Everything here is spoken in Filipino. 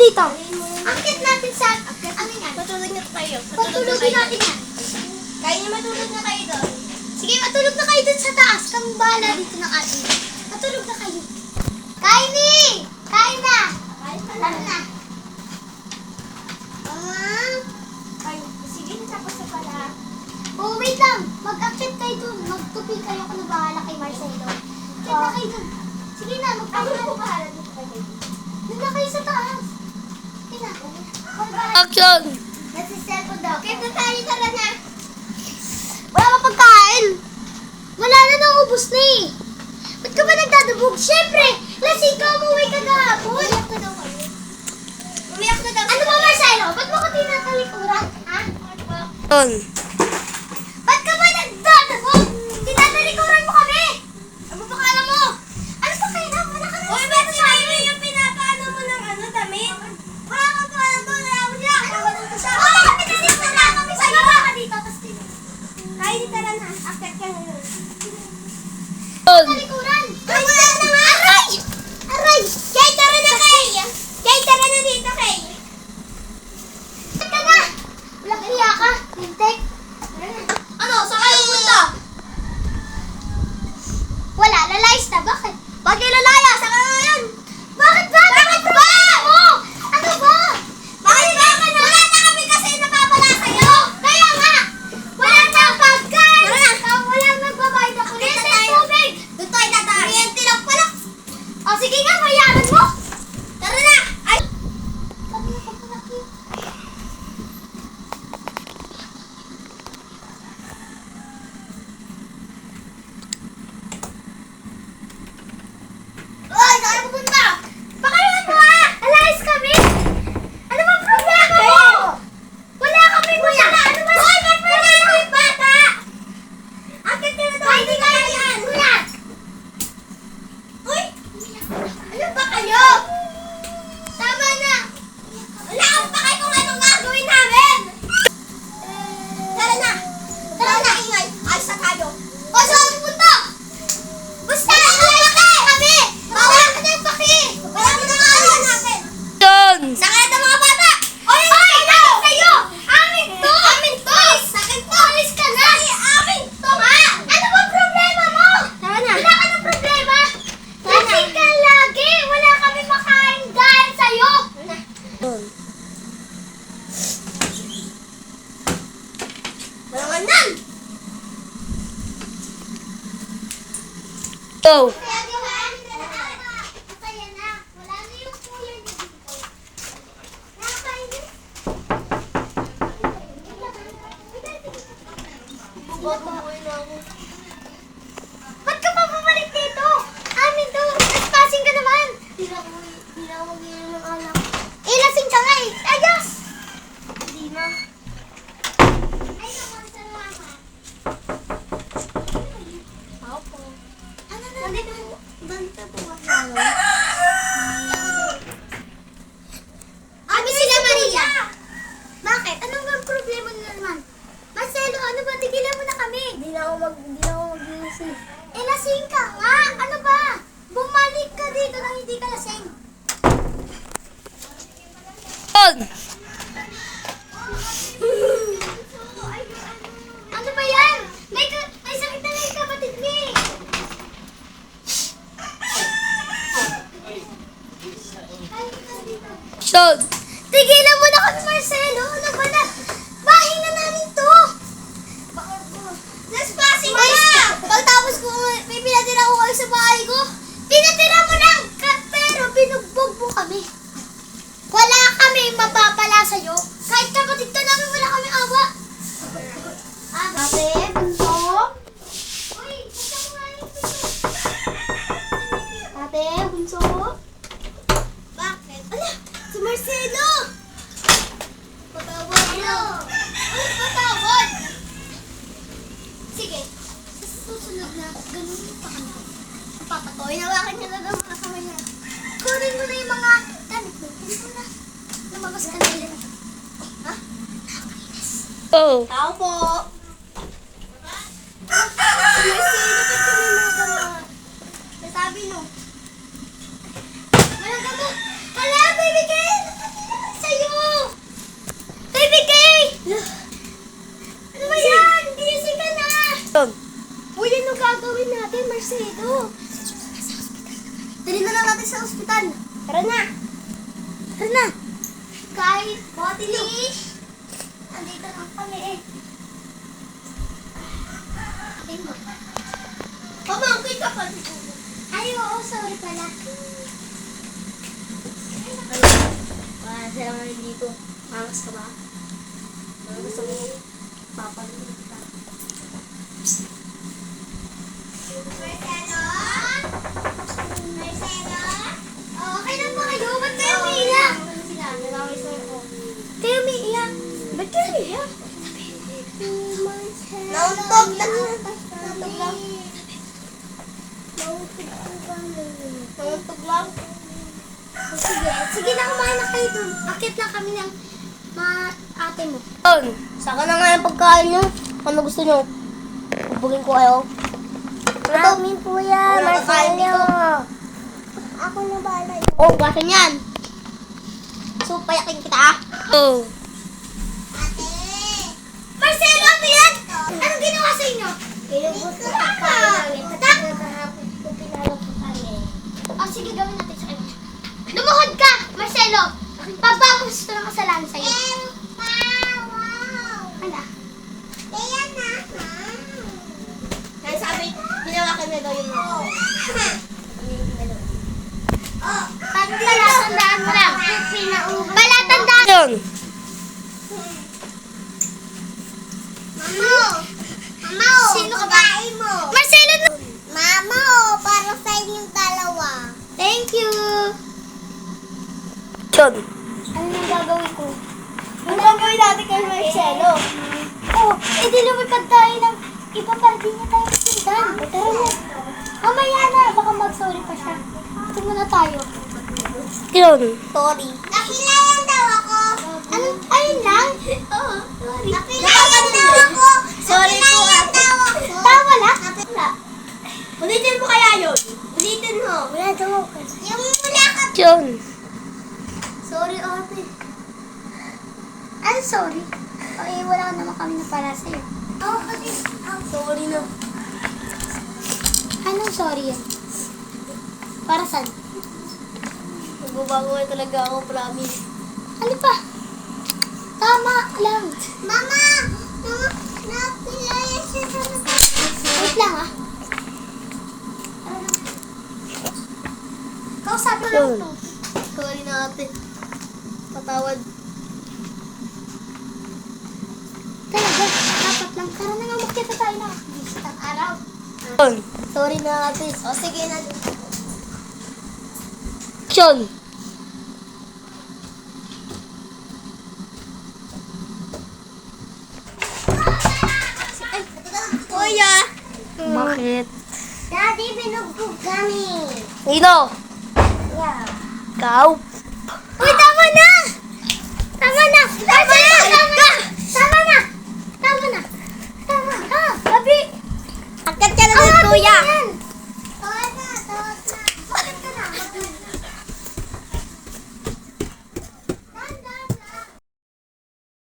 dito. Akit natin sa... Ano yan? Matulog na tayo. Patulogin natin yan. Kaya niyo matulog na kayo doon. Sige, matulog na kayo dun sa taas. Kami bahala dito ng atin. Matulog na kayo. Kylie! Kain na! Tara na. Ay, sige, tapos na pala. Oh, wait lang. Mag-akit kayo dun. Magtupi kayo kung bahala kay Marcelo. Akit na kayo dun. Sige na, Ako magpahala. na po bahala dito kayo. Dun na kayo sa taas. Sige na. Action! Nasi-cellphone daw. Kaya na tayo, tara na. Wala ka pagkain. Wala na, naubos na eh. Ba't ka ba nagdadabog? Siyempre, lasing ka, umuwi ka kahapon. Umiyak na daw kayo. Umiyak na daw. Ano ba, Marcelo? Ba't mo ko tinatalikuran? Ha? Yun. Ba't ka ba nagdadabog? Tinatalikuran mo kami. Ano ba kala mo? Ano ba kayo na? Wala ka na. Uy, ba't si Kylie yung pinapaano mo ng damit? Wala ka pa na doon. Wala mo siya. Ano ba nito siya? Oo, kami kasi wala kami sa baba ka dito. Tapos Kylie, tara na. Akit ka ngayon. Yun. talikuran. Ay, wala na nga. Aray! Aray! Kay, tara na kay! Kay, tara na dito kay! Ba't ka na? Walang iya ka. Lintek. Ano? Saan kayo pumunta? Wala, lalayas na. Bakit? Bakit lalaya? Saan ka ngayon? Bakit ba? Bakit ba? Oh, ano ba? Bakit ba? Wala na kami kasi napapala sa'yo! Kaya nga! Wala na pagkain! Tara na. Walang nagbabayad ako. Akit na Nasa tayo. tubig! Doon tayo dadaan. Kuryente lang pala. O sige nga, bayaran mo! Tara na! Ay! Kami na pagkalaki. Uy! Saan pupunta? Pakayaran mo ah! Alayas kami! Ano ba problema mo? Wala kami wala! Ano ba? Uy! Ba't mo na yung bata? Akit ka na daw. Ay, hindi kaya yan! Kuya! Uy! Ano ba kayo? Tama na! Wala akong pakay kung anong gagawin namin! Tara na! Tara na, ingay! Ayos na tayo! O, saan pupunta? Basta! Alayas kami! Wala ka na paki! Wala mo na nga ayos natin! Yun. Sakit ang mga bata! Oy! Ano? Sa'yo! Amin to! Amin to! Sakit to! Alis ka na! Amin to nga! Ano ba problema mo? Tara na! Wala ka ng problema! Tara na. Lasing ka lagi! Wala kami makain dahil sa'yo! Yun. Walang nan! Go. Masaya na. Wala na yung kuya niya dito. Nakakainis. Bubuhay na ako. Ba't ka pa bumalik dito? Amin to. Trespassing ka naman. Hindi na ako mag-iinom ng alak. Eh, lasing ka nga eh. Ayos! Hindi na. Ay, naman sa mama. Ako po. Ano na? Nandito po. Banta po ako. Kami sila Maria. Bakit? Anong bang problema nila naman? Marcelo, ano ba? Tigilan mo na kami. Hindi na ako mag-iisip. Eh, lasing ka nga. Ano ba? Bumalik ka dito nang hindi ka lasing. Yun. Ano ba yan? May sakit na yung kapatid mo eh. Action. Tigilan mo na kami, Marcelo. Ano ba na? Bahay na namin to. Trespassing Ay, ka! pagtapos ko, may pinatira ko kayo sa bahay ko. Pinatira mo lang! Pero binugbog mo kami. Wala kami mapapala sa'yo. Kahit kapatid ka namin, wala kami awa. Ate, bunso? Uy, basta mo nga yung pinto. Ate, bunso? Bakit? Ala, si Marcelo! Patawad mo. Uy, patawad! Sige, sa susunod na, ganun pa kami. Papatoy, nawakan niya na daw mga kamay niya. Kunin mo na yung mga damit mo. Kunin mo na. Lumabas ka na ulit. Ha? Nakakainis. Go. Tao po. Si Marcelo, ba't kami magawa? Nasabi no. Walang gamot. Hala, baby girl! Marcelo. Dali na lang natin sa ospital. Tara na. Tara na. Guys, Botilish. Andito na kami eh. Ay mo. Pamangkin ka pa. Ay, oo, sorry pala. Wala sila ngayon dito. Angas ka ba? Ano gusto mo? Papaluin kita. Marcelo? Marcelo? Oh, okay lang ba kayo? Ba't kayo umiiyak? Kayo umiiyak? Ba't kayo umiiyak? Nauntog lang. Nauntog lang. Nauntog lang. Sige, sige na, kumain na kayo dun. Akit lang kami ng ate mo. Yun. Saka na nga yung pagkain nyo. Ano gusto nyo? Bubugin ko kayo. Amin po yan, Wala kakain dito. Ako na bala. Oh, gasa niyan. So, payakin kita ah. Oh. Ate! Marcelo, ano yan? Anong ginawa sa inyo? Ilubot ko Tama. pagkain namin. Atak! Kahapon ko pinalok ko kami. Oh, sige, gawin natin sa kanya. Lumuhod ka, Marcelo! Papapos ito ng kasalanan sa'yo. Wow! Hala. Ayan na. Kaya sabi, hinawakan na daw yung mga. Palatandaan mo lang. Palatandaan. Yun. Mamo! Mamo! Sino ka ba? mo? Marcelo! Mamo! Para sa inyong dalawa. Thank you! Yun. Ano nang gagawin ko? Ano gagawin natin kay Marcelo? Oh, edi lumipad tayo ng iba para di niya tayo sundan. Tara na. Mamaya na, baka mag-sorry pa siya. Ito muna tayo. Yun. Sorry. Nakilayan daw ako. Anong, ayun lang? Oo, sorry. Nakilayan daw ako. Sorry po. Tawa lang? Ulitin mo kaya yun? Ulitin mo. Wala daw ako. Yung mula ka. Yun. Sorry, ate. Ano sorry? Ay, wala naman kami na para sa'yo. Oo, kasi. Sorry na. Anong sorry yan? Para saan? Magbabago na talaga ako, promise. Ano pa? Tama lang. Mama! Nakilayan siya sa Wait lang ah. Kausapin lang Yun. ito. Sorry na ate. Patawad. Talaga, dapat lang. Tara na nga, makita tayo na. Isang araw. Yun. Sorry na ate. O sige na. Yun. Ay, kuya! Bakit? Daddy, binugbog kami. Nino. Yeah. Ikaw. Uy, tama na! Tama na! Marcelo!